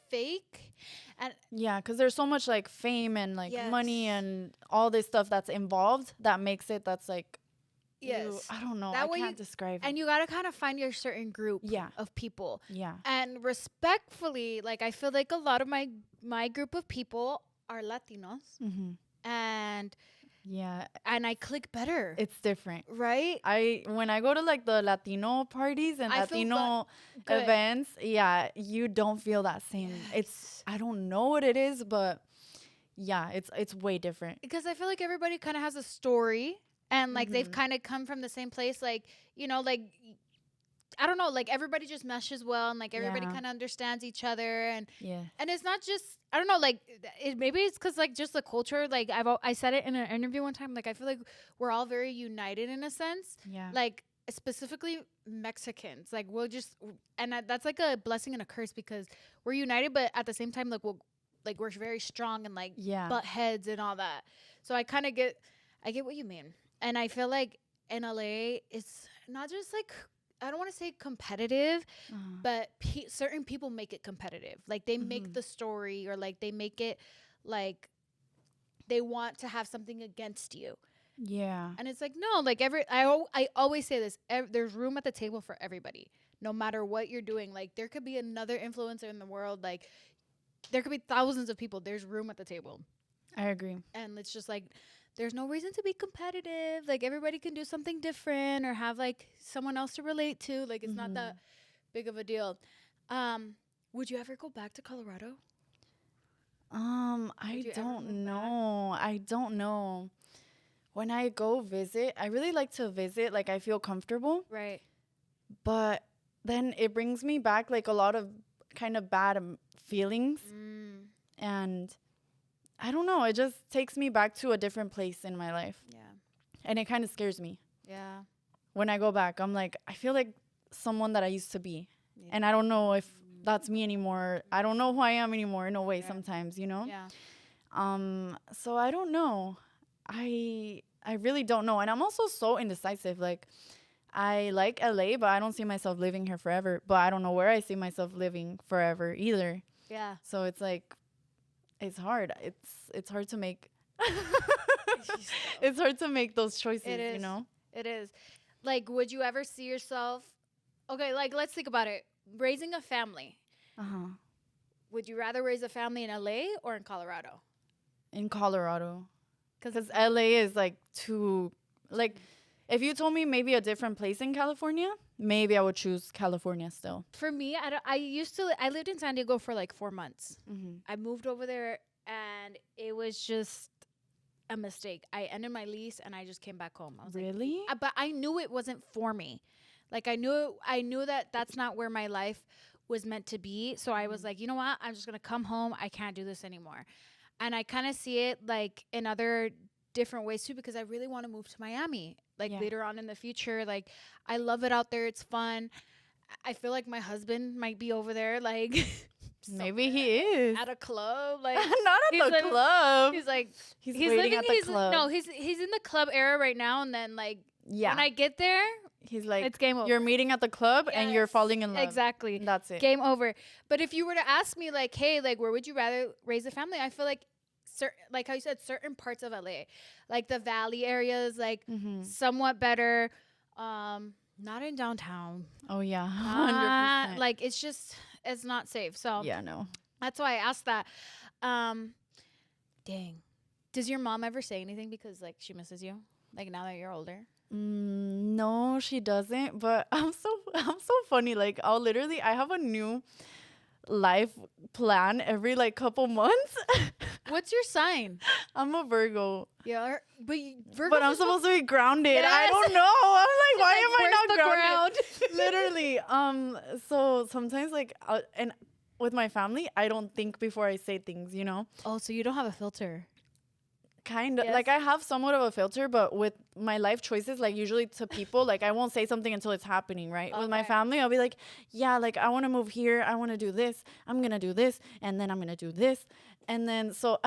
fake. And yeah, because there's so much, like, fame and, like, money and all this stuff that's involved that makes it that's like. Yes. I don't know. That I can't describe it. And you got to kind of find your certain group of people. Yeah. And respectfully, like, I feel like a lot of my group of people are Latinos. And I click better. It's different. Right? When I go to, like, the Latino parties and Latino events, you don't feel that same. It's, I don't know what it is, but yeah, it's way different. Because I feel like everybody kind of has a story. And, like, they've kind of come from the same place. Like, you know, like, I don't know. Like, everybody just meshes well. And, like, everybody kind of understands each other. And and it's not just, I don't know, like, maybe it's because, like, just the culture. Like, I said it in an interview one time. Like, I feel like we're all very united in a sense. Yeah. Like, specifically Mexicans. Like, we'll just, and that's, like, a blessing and a curse because we're united. But at the same time, like, we're very strong and, like, butt heads and all that. So I kind of get what you mean. And I feel like in LA, it's not just, like, I don't want to say competitive, but certain people make it competitive. Like, they make the story, or, like, they make it, like, they want to have something against you. Yeah. And it's like, no, like, I always say this, there's room at the table for everybody, no matter what you're doing. Like, there could be another influencer in the world. Like, there could be thousands of people. There's room at the table. I agree. And it's just like, there's no reason to be competitive. Like, everybody can do something different or have, like, someone else to relate to. Like, it's not that big of a deal. Would you ever go back to Colorado? I don't know. I don't know. When I go visit, I really like to visit. Like, I feel comfortable. Right. But then it brings me back, like, a lot of kind of bad feelings. And I don't know. It just takes me back to a different place in my life. Yeah. And it kind of scares me. Yeah. When I go back, I'm like, I feel like someone that I used to be. Yeah. And I don't know if that's me anymore. I don't know who I am anymore in a way sometimes, you know? Yeah. So I don't know. I really don't know. And I'm also so indecisive. Like, I like LA, but I don't see myself living here forever. But I don't know where I see myself living forever either. Yeah. So it's like, it's hard. It's hard to make. It's hard to make those choices, you know? It is. Like, would you ever see yourself? Okay, like, let's think about it. Raising a family. Would you rather raise a family in LA or in Colorado? In Colorado. Because LA is, like, too, like, if you told me maybe a different place in California, maybe I would choose California still. For me, I lived in San Diego for like 4 months. I moved over there and it was just a mistake. I ended my lease and I just came back home. I was really? Like, but I knew it wasn't for me. Like, I knew that that's not where my life was meant to be. So I was like, you know what? I'm just going to come home. I can't do this anymore. And I kind of see it like in other different ways too, because I really want to move to Miami. Like later on in the future, like I love it out there. It's fun. I feel like my husband might be over there, like maybe he is at a club, like not at the club. He's like he's waiting at the club. No, he's in the club era right now, and then like when I get there, He's like, it's game over. You're meeting at the club and you're falling in love. Exactly. That's it. Game over. But if you were to ask me, like, hey, like, where would you rather raise a family? I feel like, like how you said, certain parts of LA, like the valley areas, like somewhat better. Not in downtown. Oh, yeah. 100%. Like, it's not safe. So yeah, no. that's why I asked that. Dang. Does your mom ever say anything because, like, she misses you? Like, now that you're older? No, she doesn't. But I'm so funny. Like, I have a new life plan every like couple months. What's your sign? I'm a Virgo. Yeah, but But I'm supposed to be grounded. Yes. I don't know. I'm like, why am I not grounded? Literally. So sometimes like, and with my family, I don't think before I say things. You know. Oh, so you don't have a filter. Kind of. Yes. Like I have somewhat of a filter, but with my life choices, like usually to people, like I won't say something until it's happening, right? Okay. With my family, I'll be like, yeah, like I want to move here. I want to do this. I'm going to do this. And then I'm going to do this. And then so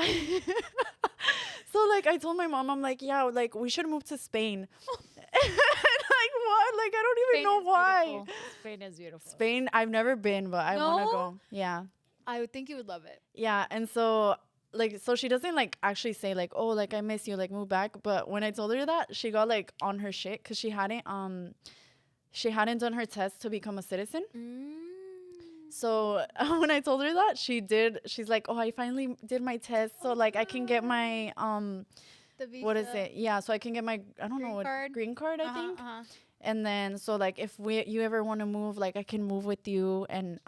like I told my mom, I'm like, yeah, like we should move to Spain. Like what? Like I don't even know why. Beautiful. Spain is beautiful. Spain, I've never been, but I want to go. Yeah. I would think you would love it. Yeah. And so like, so she doesn't like actually say like, oh, like I miss you, like move back. But when I told her that, she got like on her shit because she hadn't done her test to become a citizen. So when I told her that, she's like, oh, I finally did my test. So like I can get my, the visa. What is it? Yeah. So I can get my, I don't know what, green card, I think. And then, so like, if you ever want to move, like I can move with you. And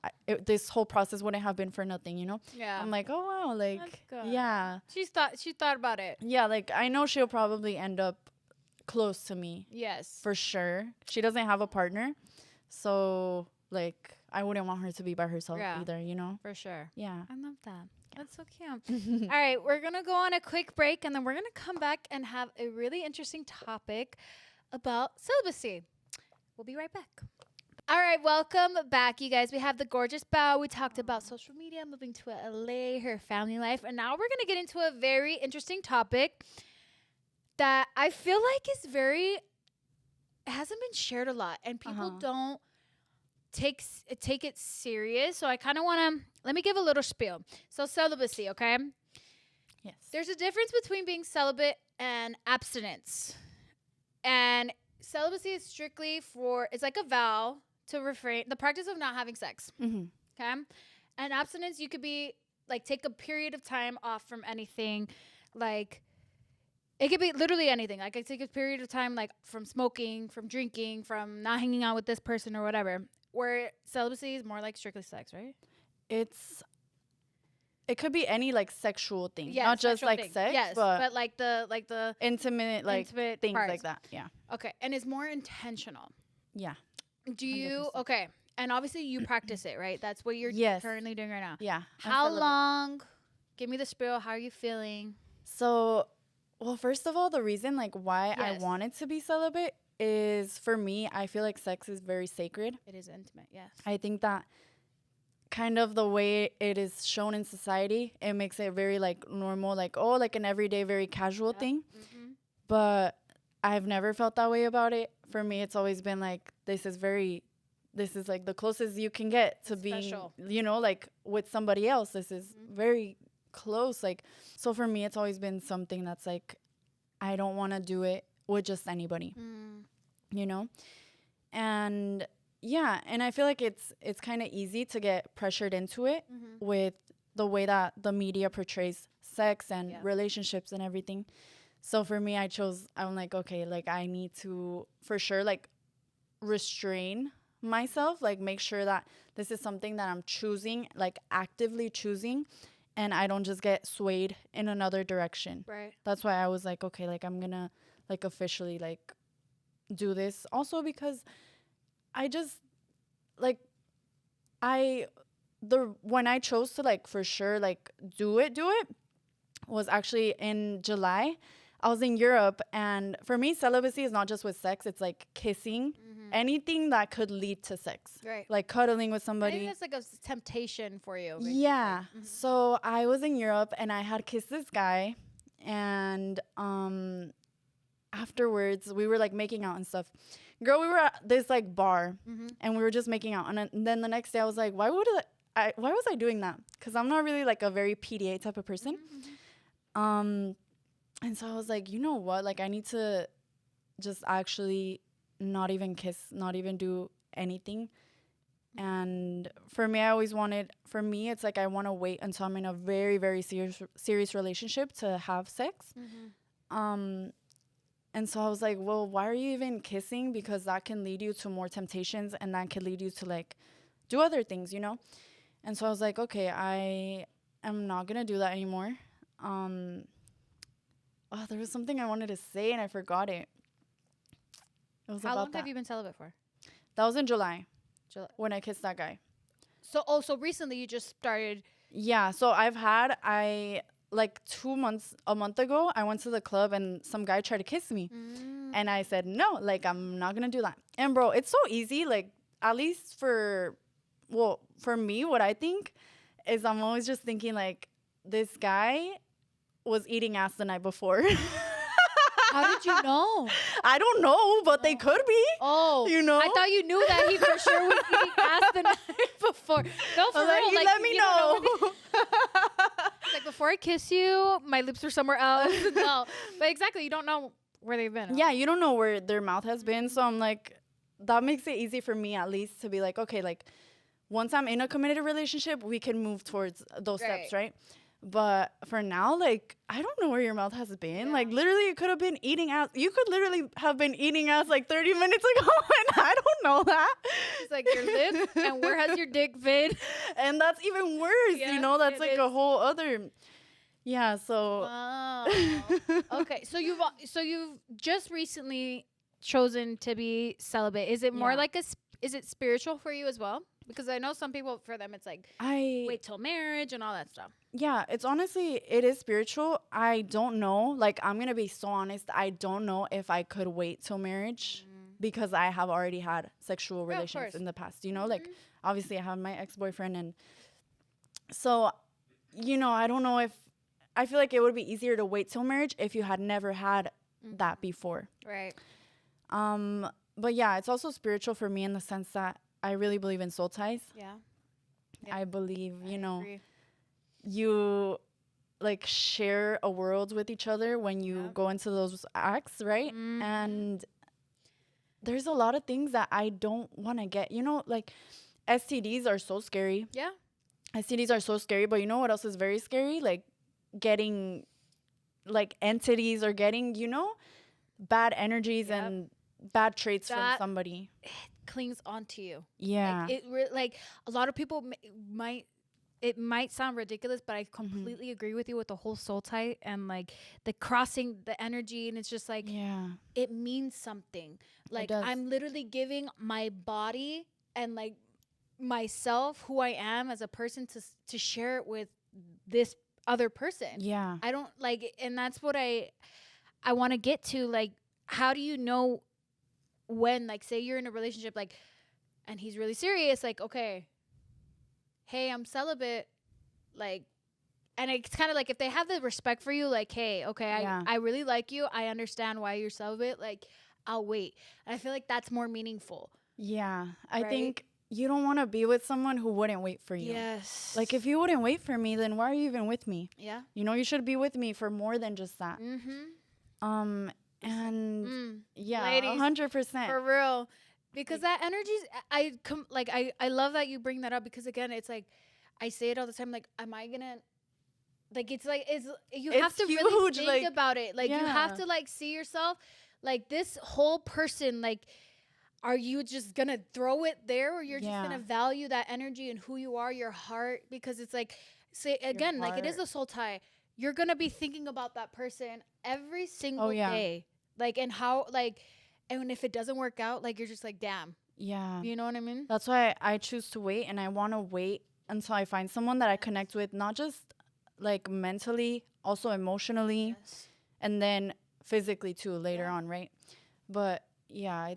this whole process wouldn't have been for nothing, you know? Yeah. I'm like, oh, wow. Like, yeah. She thought about it. Yeah. Like, I know she'll probably end up close to me. Yes. For sure. She doesn't have a partner. So, like, I wouldn't want her to be by herself either, you know? For sure. Yeah. I love that. That's so cute. All right. We're going to go on a quick break, and then we're going to come back and have a really interesting topic about celibacy. We'll be right back. All right, welcome back, you guys. We have the gorgeous Bao. We talked about social media, moving to LA, her family life, and now we're going to get into a very interesting topic that I feel like it hasn't been shared a lot, and people don't take it serious. So I kind of want to, let me give a little spiel. So celibacy, okay? Yes. There's a difference between being celibate and abstinence. And celibacy is strictly it's like a vow to refrain, the practice of not having sex. Okay? And abstinence, you could be, like, take a period of time off from anything. Like, it could be literally anything. Like, I take a period of time, like, from smoking, from drinking, from not hanging out with this person or whatever. Where celibacy is more like strictly sex, right? It could be any like sexual thing, not just like sex, but like the intimate things parts. Like that. Yeah. Okay, and it's more intentional. Yeah. Do you 100%. Okay? And obviously you practice it, right? That's what you're currently doing right now. Yeah. How long? Give me the spiel. How are you feeling? So, well, first of all, the reason like why I wanted to be celibate is, for me, I feel like sex is very sacred. It is intimate. Yes. I think that kind of the way it is shown in society, it makes it very like normal, like, oh, like an everyday, very casual thing. But I've never felt that way about it. For me, it's always been like, this is like the closest you can get to being special. You know, like with somebody else. This is very close. Like, so for me, it's always been something that's like, I don't want to do it with just anybody, you know? And yeah, and I feel like it's kind of easy to get pressured into it with the way that the media portrays sex and relationships and everything. So for me, I'm like, okay, like I need to for sure like restrain myself, like make sure that this is something that I'm choosing, like actively choosing, and I don't just get swayed in another direction. Right. That's why I was like, okay, like I'm gonna like officially like do this. Also because I just like when I chose to like for sure like do it was actually in July. I was in Europe, and for me, celibacy is not just with sex. It's like kissing, anything that could lead to sex. Right. Like cuddling with somebody. I think that's like a temptation for you. Basically. Yeah. So I was in Europe, and I had kissed this guy, and afterwards, we were like making out and stuff. Girl, we were at this like bar Mm-hmm. and we were just making out. And then the next day I was like, why was I doing that? Because I'm not really like a very PDA type of person. Mm-hmm. And so I was like, you know what? Like I need to just actually not even kiss, not even do anything. And for me, it's like I want to wait until I'm in a very, very serious relationship to have sex. Mm-hmm. And so I was like, well, why are you even kissing? Because that can lead you to more temptations and that can lead you to like do other things, you know? And so I was like, okay, I am not going to do that anymore. There was something I wanted to say and I forgot it. It was How about long that. have you been celibate for? That was in July When I kissed that guy. So recently you just started. Yeah, so like a month ago, I went to the club and some guy tried to kiss me. And I said, no, like, I'm not going to do that. And bro, it's so easy. Like, at least for me, what I think is I'm always just thinking like, this guy was eating ass the night before. How did you know? I don't know, but they could be. Oh, you know? I thought you knew that he for sure was eating ass the night before. No, for real. Like, Like, let me know. Like, before I kiss you, my lips were somewhere else. No, but exactly, you don't know where they've been. Yeah, you don't know where their mouth has been. So I'm like, that makes it easy for me at least to be like, okay, like once I'm in a committed relationship, we can move towards those steps, right? But for now, like, I don't know where your mouth has been. Yeah. Like, literally, you could have been eating ass. You could literally have been eating ass like 30 minutes ago, and I don't know that. It's like your lips, and where has your dick been? And that's even worse, Yeah, you know? That's like is. a whole other... Yeah, so... Oh. Okay, so you've just recently chosen to be celibate. Is it more like is it spiritual for you as well? Because I know some people, for them, it's like wait till marriage and all that stuff. Yeah, it is spiritual. I don't know. Like, I'm going to be so honest. I don't know if I could wait till marriage because I have already had sexual relations in the past. You know, like, obviously I have my ex-boyfriend. And so, you know, I don't know if, I feel like it would be easier to wait till marriage if you had never had that before. Right. But yeah, it's also spiritual for me in the sense that I really believe in soul ties. Yeah. I believe, you know, agree. You like share a world with each other when you go into those acts, right? And there's a lot of things that I don't want to get. You know, like STDs are so scary. Yeah. STDs are so scary, but you know what else is very scary? Like getting like entities or getting, you know, bad energies and bad traits from somebody. It clings onto you. Yeah. Like a lot of people it might sound ridiculous, but I completely agree with you with the whole soul tie and like the crossing the energy. And it's just like, it means something. Like I'm literally giving my body and like myself, who I am as a person to share it with this other person. Yeah. I don't like, and that's what I want to get to. Like, how do you know when, like, say you're in a relationship, like, and he's really serious, like, okay, hey, I'm celibate, like, and it's kind of like if they have the respect for you, like, hey, okay, I really like you, I understand why you're celibate, like, I'll wait. And I feel like that's more meaningful. Yeah, I think you don't want to be with someone who wouldn't wait for you. Yes. Like, if you wouldn't wait for me, then why are you even with me? Yeah. You know, you should be with me for more than just that. And yeah, ladies, 100%. For real. Because that energy's, I love that you bring that up because again, it's like, I say it all the time, like, am I gonna, like, it's you have to really think like, about it. Like, you have to, like, see yourself, like, this whole person, like, are you just gonna throw it there or you're just gonna value that energy and who you are, your heart? Because it's like, say, again, like, it is a soul tie. You're gonna be thinking about that person every single day. Like, and how, like, and if it doesn't work out, like, you're just like, damn. Yeah. You know what I mean? That's why I choose to wait, and I want to wait until I find someone that I connect with, not just, like, mentally, also emotionally, and then physically, too, later on, right? But, yeah,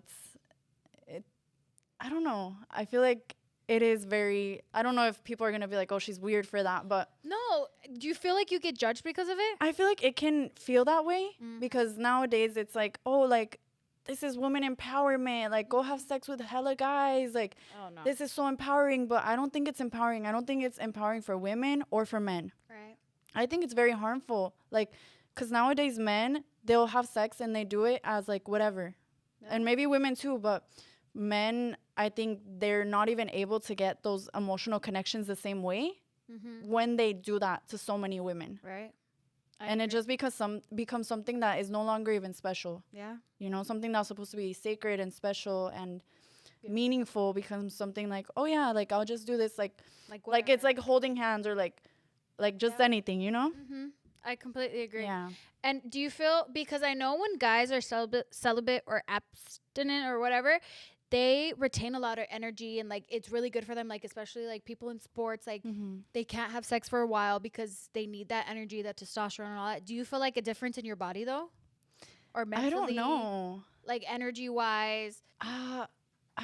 I don't know. I feel like it is very, I don't know if people are going to be like, oh, she's weird for that. But No. Do you feel like you get judged because of it? I feel like it can feel that way because nowadays it's like, oh, like, this is woman empowerment. Like, go have sex with hella guys. Like, Oh, no. this is so empowering. But I don't think it's empowering. I don't think it's empowering for women or for men. Right. I think it's very harmful. Like, because nowadays men, they'll have sex and they do it as, like, whatever. Yeah. And maybe women too. But men, I think they're not even able to get those emotional connections the same way when they do that to so many women. Right. And it just becomes something that is no longer even special. Yeah. You know, something that's supposed to be sacred and special and meaningful becomes something like, oh yeah, like I'll just do this, like it's like holding hands or like just anything, you know? I completely agree. Yeah. And do you feel, because I know when guys are celibate or abstinent or whatever, they retain a lot of energy and like it's really good for them, like especially like people in sports, like they can't have sex for a while because they need that energy, that testosterone and all that. Do you feel like a difference in your body though, or mentally? I don't know, like energy wise. I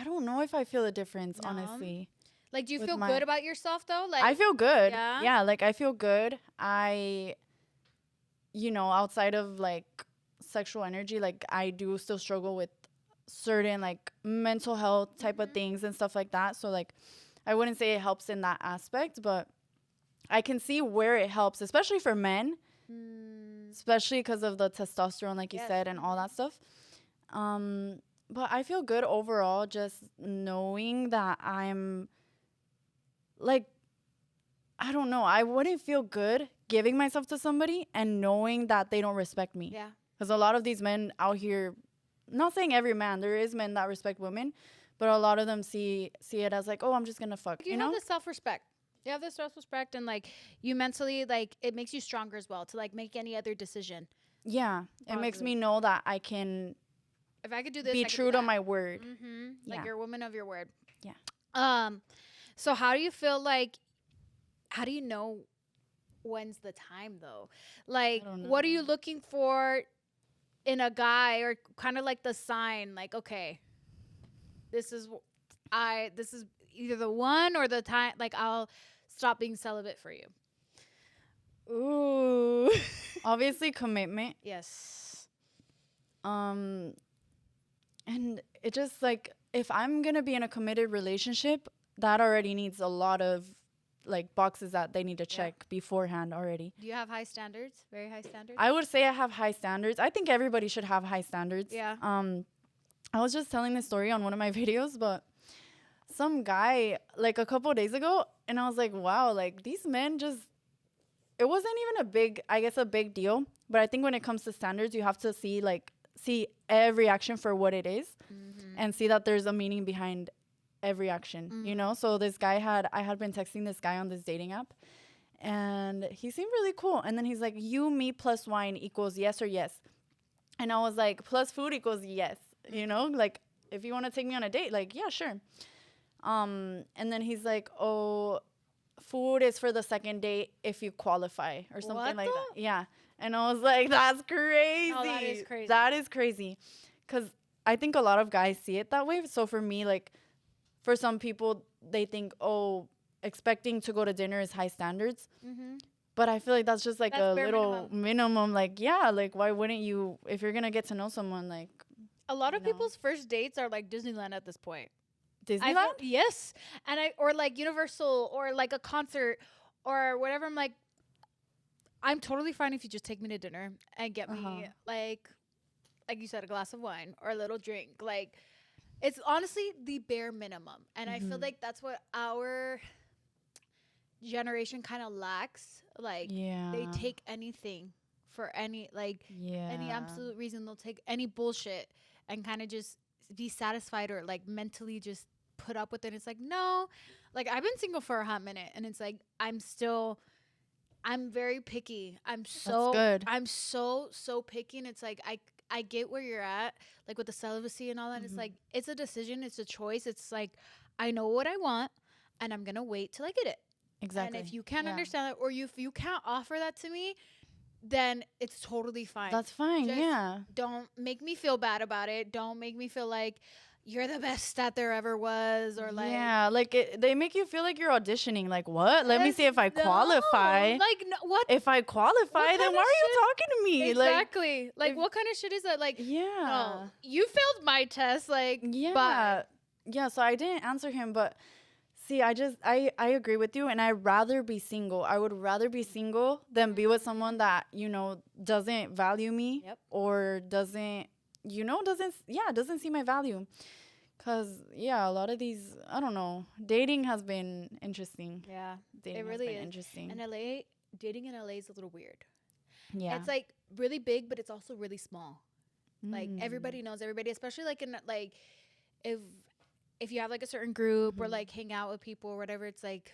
don't know if I feel a difference, honestly. Like, do you feel good about yourself though? Like, I feel good. Yeah, like I feel good. You know, outside of like sexual energy, like I do still struggle with certain like mental health type of things and stuff like that. So like I wouldn't say it helps in that aspect, but I can see where it helps, especially for men, especially because of the testosterone, like you said, and all that stuff. But I feel good overall, just knowing that I'm like, I don't know, I wouldn't feel good giving myself to somebody and knowing that they don't respect me. Yeah. Because a lot of these men out here, not saying every man, there is men that respect women, but a lot of them see it as like, oh, I'm just gonna fuck. You know, have the self-respect. You have the self-respect, and like you mentally, like it makes you stronger as well to like make any other decision. Yeah, it makes me know that I can. If I could do this, be true to my word. Like you're a woman of your word. Yeah. So how do you feel like? How do you know when's the time though? Like, what are you looking for in a guy, or kind of like the sign? Like, okay, this is either the one or the time. Like, I'll stop being celibate for you. Ooh. Obviously, commitment. Yes. And it just like, if I'm gonna be in a committed relationship, that already needs a lot of like boxes that they need to check beforehand already. Do you have high standards? Very high standards? I would say I have high standards. I think everybody should have high standards. Yeah. I was just telling this story on one of my videos, but some guy like a couple of days ago, and I was like, wow, like these men just, it wasn't even a big deal. But I think when it comes to standards, you have to see every action for what it is and see that there's a meaning behind every action, you know? So this guy I had been texting this guy on this dating app, and he seemed really cool. And then he's like, you, me plus wine equals yes or yes. And I was like, plus food equals yes, you know? Like, if you want to take me on a date, like, yeah, sure. And then he's like, oh, food is for the second date if you qualify or something like that. Yeah. And I was like, that's crazy. No, that is crazy. That is crazy. Because I think a lot of guys see it that way. So for me, like, for some people, they think, oh, expecting to go to dinner is high standards. But I feel like that's just like a little minimum. Like, yeah, like, why wouldn't you, if you're going to get to know someone, like. A lot of people's first dates are like Disneyland at this point. Disneyland? Yes. And or like Universal, or like a concert or whatever. I'm like, I'm totally fine if you just take me to dinner and get me like you said, a glass of wine or a little drink. Like, it's honestly the bare minimum. And I feel like that's what our generation kind of lacks. Like, they take anything for any absolute reason. They'll take any bullshit and kind of just be satisfied, or like mentally just put up with it. It's like, no, like I've been single for a hot minute, and it's like I'm very picky. I'm so picky, and it's like I get where you're at, like with the celibacy and all that. It's like, it's a decision, it's a choice. It's like, I know what I want, and I'm gonna wait till I get it. Exactly. And if you can't understand that, or if you can't offer that to me, then it's totally fine. That's fine. Just don't make me feel bad about it. Don't make me feel like you're the best that there ever was, or like, yeah, like they make you feel like you're auditioning. Like, what? Let me see if I qualify. Like, no, what? If I qualify, then kind why of are you talking to me? Exactly. Like, if- what kind of shit is that? Like, Yeah. no, you failed my test. Like, Yeah. bye. Yeah, so I didn't answer him, but see, I agree with you, and I'd rather be single. I would rather be single than be with someone that, doesn't value me. Yep. Or doesn't see my value. Cause a lot of these, I don't know, dating has been interesting. Yeah, Dating it really has been is. interesting. And LA, dating in LA is a little weird. Yeah. It's like really big, but it's also really small. Like Mm. everybody knows everybody, especially like in like if you have like a certain group or like hang out with people or whatever, it's like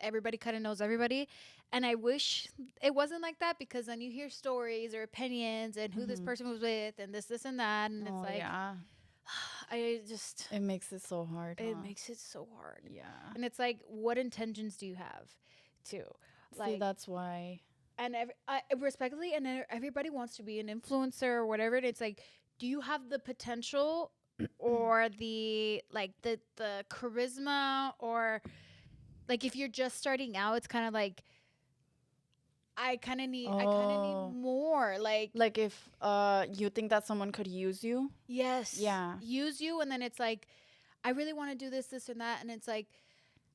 everybody kind of knows everybody. And I wish it wasn't like that, because then you hear stories or opinions and who this person was with and this and that, and it's like I just it makes it so hard. it huh? makes it so hard. Yeah. And it's like, what intentions do you have too? See, that's why. And respectfully, and everybody wants to be an influencer or whatever. And it's like, do you have the potential or the charisma, or like if you're just starting out, it's kind of like I kind of need more. Like if you think that someone could use you. Yes. Yeah. Use you, and then it's like, I really want to do this and that, and it's like,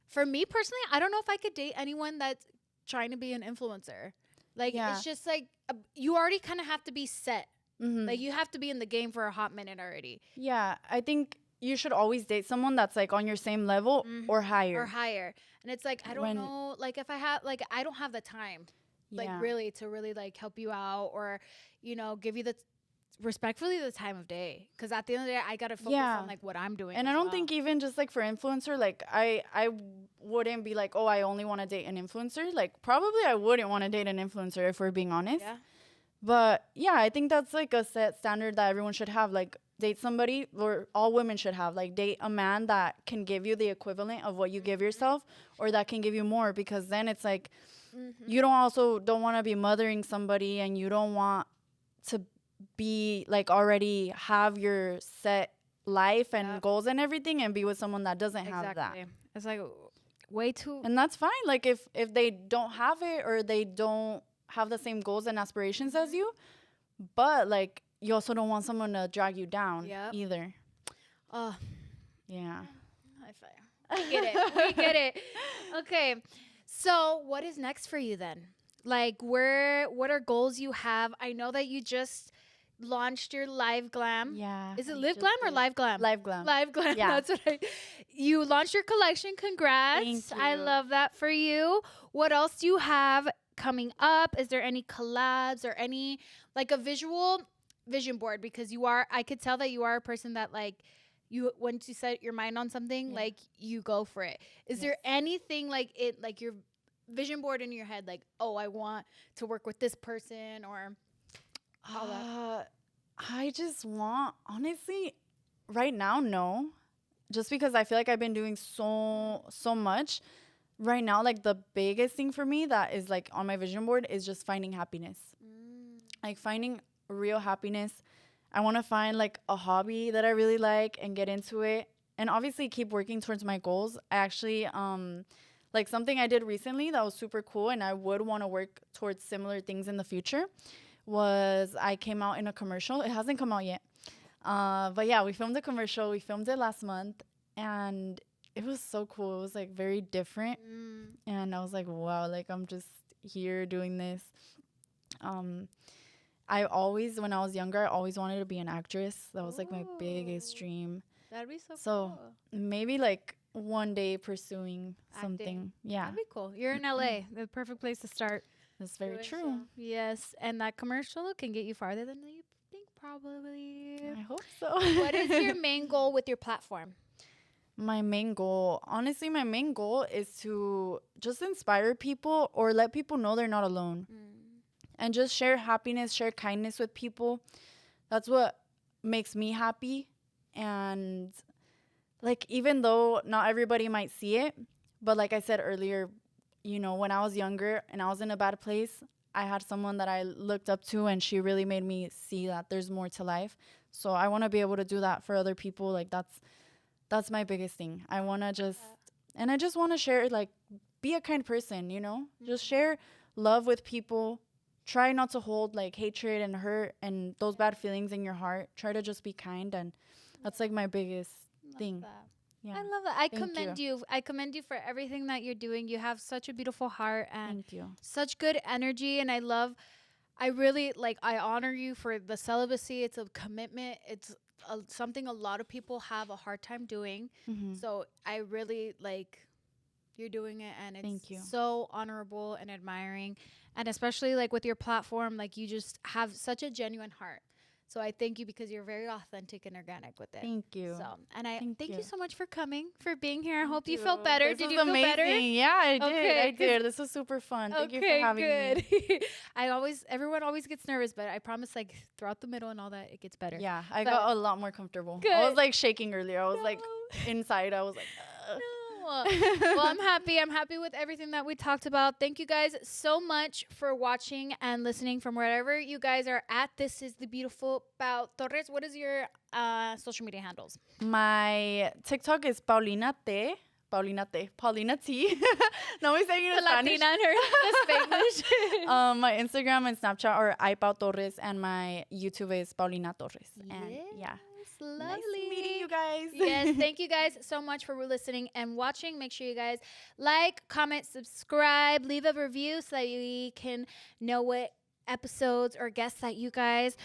for me personally, I don't know if I could date anyone that's trying to be an influencer. Like, it's just like you already kind of have to be set. Like, you have to be in the game for a hot minute already. Yeah, I think you should always date someone that's like on your same level or higher. And it's like, I don't know, like if I have, like, I don't have the time, like really to really like help you out, or, give you respectfully the time of day. Because at the end of the day, I got to focus on like what I'm doing. And I don't think even just like for influencer, like I wouldn't be like, oh, I only want to date an influencer. Like probably I wouldn't want to date an influencer if we're being honest. Yeah. But yeah, I think that's like a set standard that everyone should have. Like date somebody, or all women should have. Like date a man that can give you the equivalent of what you give yourself, or that can give you more. Because then it's like you don't want to be mothering somebody, and you don't want to be like already have your set life and goals and everything, and be with someone that doesn't have that. It's like way too. And that's fine. Like if they don't have it, or they don't have the same goals and aspirations as you, but like you also don't want someone to drag you down either. Yeah. We get it. We get it. Okay. So what is next for you then? Like what are goals you have? I know that you just launched your Live Glam. Yeah. Is it Live Glam or Live Glam? Live Glam. Live Glam. Yeah. That's what you launched your collection. Congrats. Thank you. I love that for you. What else do you have coming up? Is there any collabs or any like a visual vision board? Because I could tell that you are a person that like once you set your mind on something, like you go for it. Is there anything like your vision board in your head, like, oh, I want to work with this person, or all that? I just want, honestly, right now, no. Just because I feel like I've been doing so much. Right now, like the biggest thing for me that is like on my vision board is just finding happiness. Like finding real happiness. I want to find like a hobby that I really like and get into it. And obviously keep working towards my goals. I actually, like something I did recently that was super cool, and I would want to work towards similar things in the future, was I came out in a commercial. It hasn't come out yet. But yeah, we filmed a commercial. We filmed it last month, and it was so cool. It was like very different. And I was like, wow, like I'm just here doing this. When I was younger, I always wanted to be an actress. That was like my biggest dream. That'd be so cool. So maybe like one day pursuing something. Yeah. That'd be cool. You're in LA. The perfect place to start. That's very true. So. Yes. And that commercial can get you farther than you think, probably. I hope so. What is your main goal with your platform? My main goal is to just inspire people, or let people know they're not alone. And just share happiness, share kindness with people. That's what makes me happy. And like, even though not everybody might see it, but like I said earlier, when I was younger and I was in a bad place, I had someone that I looked up to, and she really made me see that there's more to life. So I want to be able to do that for other people. Like that's my biggest thing. I want to just want to share, like, be a kind person, you know? Just share love with people. Try not to hold like hatred and hurt and those bad feelings in your heart. Try to just be kind, and that's like my biggest thing. Yeah. I love that. I commend you. I commend you for everything that you're doing. You have such a beautiful heart and such good energy. And I really I honor you for the celibacy. It's a commitment. It's something a lot of people have a hard time doing. So I really you're doing it, and it's so honorable and admiring. And especially with your platform, you just have such a genuine heart. So I thank you because you're very authentic and organic with it. Thank you. So, and I thank you so much for coming, for being here. I hope you felt better. Did you feel better? Yeah, I did. Okay, I did. This was super fun. Thank you for having me. Everyone always gets nervous, but I promise throughout the middle and all that, it gets better. Yeah, I got a lot more comfortable. Good. I was shaking earlier. I was inside. I was well, I'm happy. I'm happy with everything that we talked about. Thank you guys so much for watching and listening from wherever you guys are at. This is the beautiful Pau Torres. What is your social media handles? My TikTok is Paulina T. No, I'm saying it in Spanish. Latina in her Spanish. My Instagram and Snapchat are iPauTorres, and my YouTube is Paulina Torres. And yeah. Lovely. Nice meeting you guys. Yes, thank you guys so much for listening and watching. Make sure you guys like, comment, subscribe, leave a review so that we can know what episodes or guests that you guys